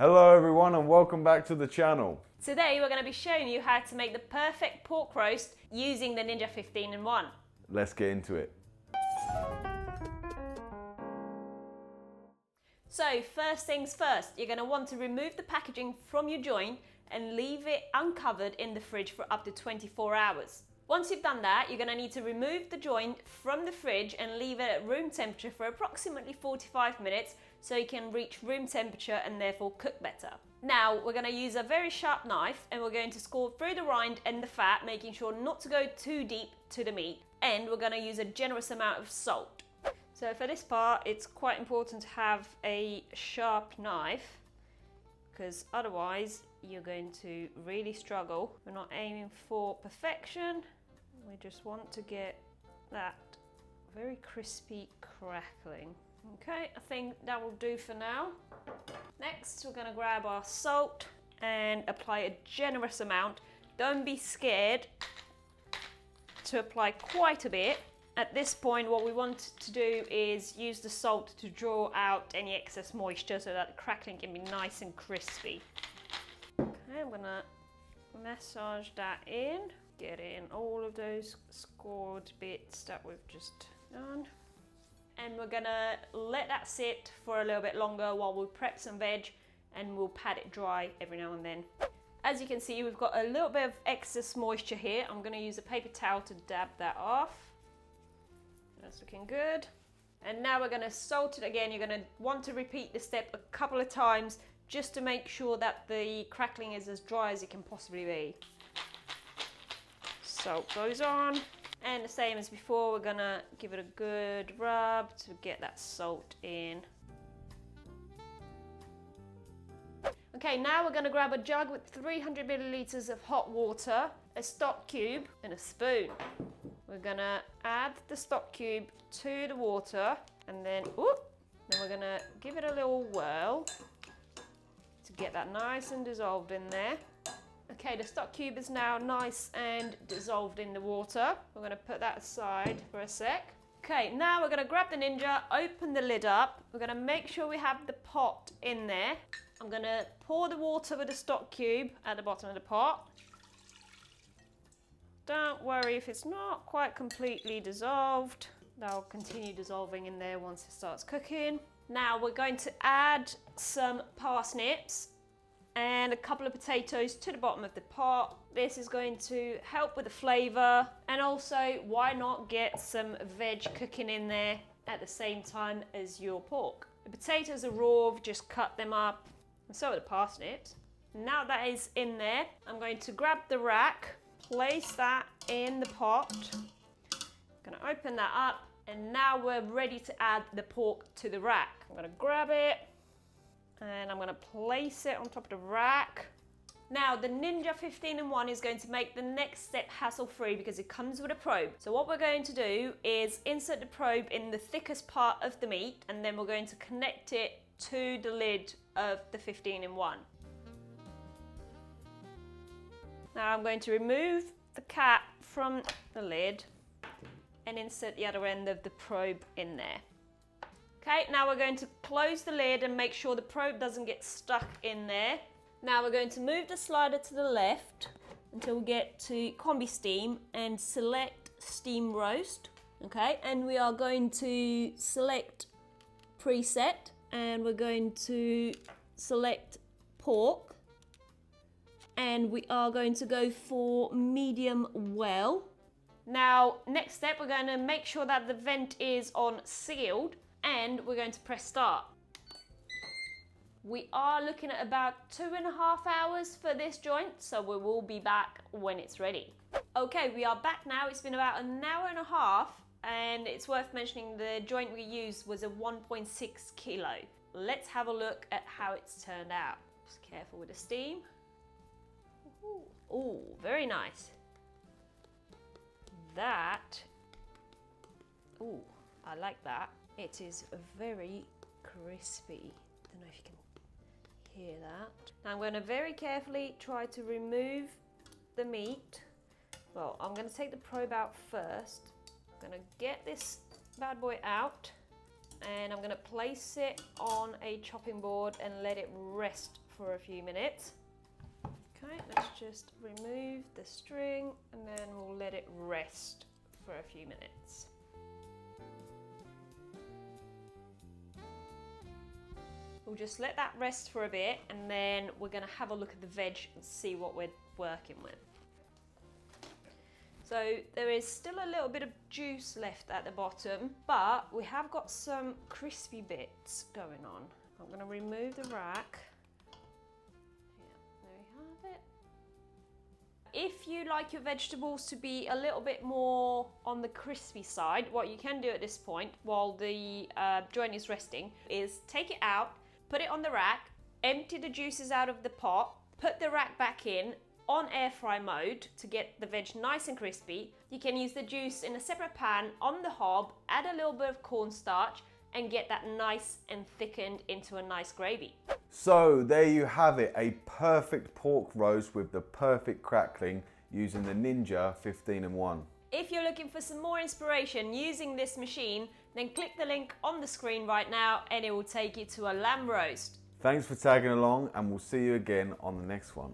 Hello everyone and welcome back to the channel. Today we're going to be showing you how to make the perfect pork roast using the Ninja 15-in-1. Let's get into it. So first things first, you're going to want to remove the packaging from your joint and leave it uncovered in the fridge for up to 24 hours. Once you've done that, you're going to need to remove the joint from the fridge and leave it at room temperature for approximately 45 minutes so you can reach room temperature and therefore cook better. Now we're going to use a very sharp knife and we're going to score through the rind and the fat, making sure not to go too deep to the meat, and we're going to use a generous amount of salt. So for this part it's quite important to have a sharp knife because otherwise you're going to really struggle. We're not aiming for perfection, we just want to get that very crispy crackling. Okay, I think that will do for now. Next we're going to grab our salt and apply a generous amount. Don't be scared to apply quite a bit. At this point what we want to do is use the salt to draw out any excess moisture so that the crackling can be nice and crispy. Okay, I'm going to massage that in, get in all of those scored bits that we've just done. And we're gonna let that sit for a little bit longer while we prep some veg, and we'll pat it dry every now and then. As you can see, we've got a little bit of excess moisture here. I'm gonna use a paper towel to dab that off. That's looking good. And now we're gonna salt it again. You're gonna want to repeat this step a couple of times just to make sure that the crackling is as dry as it can possibly be. Salt goes on. And the same as before, we're gonna give it a good rub to get that salt in. Okay, now we're gonna grab a jug with 300 milliliters of hot water, a stock cube, and a spoon. We're gonna add the stock cube to the water, and then we're gonna give it a little whirl to get that nice and dissolved in there. Okay, the stock cube is now nice and dissolved in the water. We're going to put that aside for a sec. Okay, now we're going to grab the Ninja, open the lid up. We're going to make sure we have the pot in there. I'm going to pour the water with the stock cube at the bottom of the pot. Don't worry if it's not quite completely dissolved. That'll continue dissolving in there once it starts cooking. Now we're going to add some parsnips and a couple of potatoes to the bottom of the pot. This is going to help with the flavour, and also why not get some veg cooking in there at the same time as your pork. The potatoes are raw, just cut them up, and so are the parsnips. Now that is in there, I'm going to grab the rack, place that in the pot, I'm going to open that up, and now we're ready to add the pork to the rack. I'm going to grab it and I'm going to place it on top of the rack. Now the Ninja 15-in-1 is going to make the next step hassle-free because it comes with a probe. So what we're going to do is insert the probe in the thickest part of the meat, and then we're going to connect it to the lid of the 15-in-1. Now I'm going to remove the cap from the lid and insert the other end of the probe in there. Okay, now we're going to close the lid and make sure the probe doesn't get stuck in there. Now we're going to move the slider to the left until we get to combi steam and select steam roast. Okay, and we are going to select preset, and we're going to select pork, and we are going to go for medium well. Now next step, we're going to make sure that the vent is on sealed, and we're going to press start. We are looking at about 2.5 hours for this joint, so we will be back when it's ready. Okay, we are back now. It's been about an hour and a half, and it's worth mentioning the joint we used was a 1.6 kilo. Let's have a look at how it's turned out. Just careful with the steam. Ooh, very nice. I like that. It is very crispy. Don't know if you can hear that. Now I'm going to very carefully try to remove the meat. Well, I'm going to take the probe out first. I'm going to get this bad boy out. and I'm going to place it on a chopping board and let it rest for a few minutes. Okay, let's just remove the string and then we'll let it rest for a few minutes. We'll just let that rest for a bit and then we're going to have a look at the veg and see what we're working with. So there is still a little bit of juice left at the bottom, but we have got some crispy bits going on. I'm going to remove the rack. Yeah, there we have it. If you like your vegetables to be a little bit more on the crispy side, what you can do at this point while the joint is resting is take it out, put it on the rack, empty the juices out of the pot, put the rack back in, on air fry mode to get the veg nice and crispy. You can use the juice in a separate pan on the hob, add a little bit of cornstarch and get that nice and thickened into a nice gravy. So there you have it, a perfect pork roast with the perfect crackling using the Ninja 15-in-1. If you're looking for some more inspiration using this machine, then click the link on the screen right now and it will take you to a lamb roast. Thanks for tagging along and we'll see you again on the next one.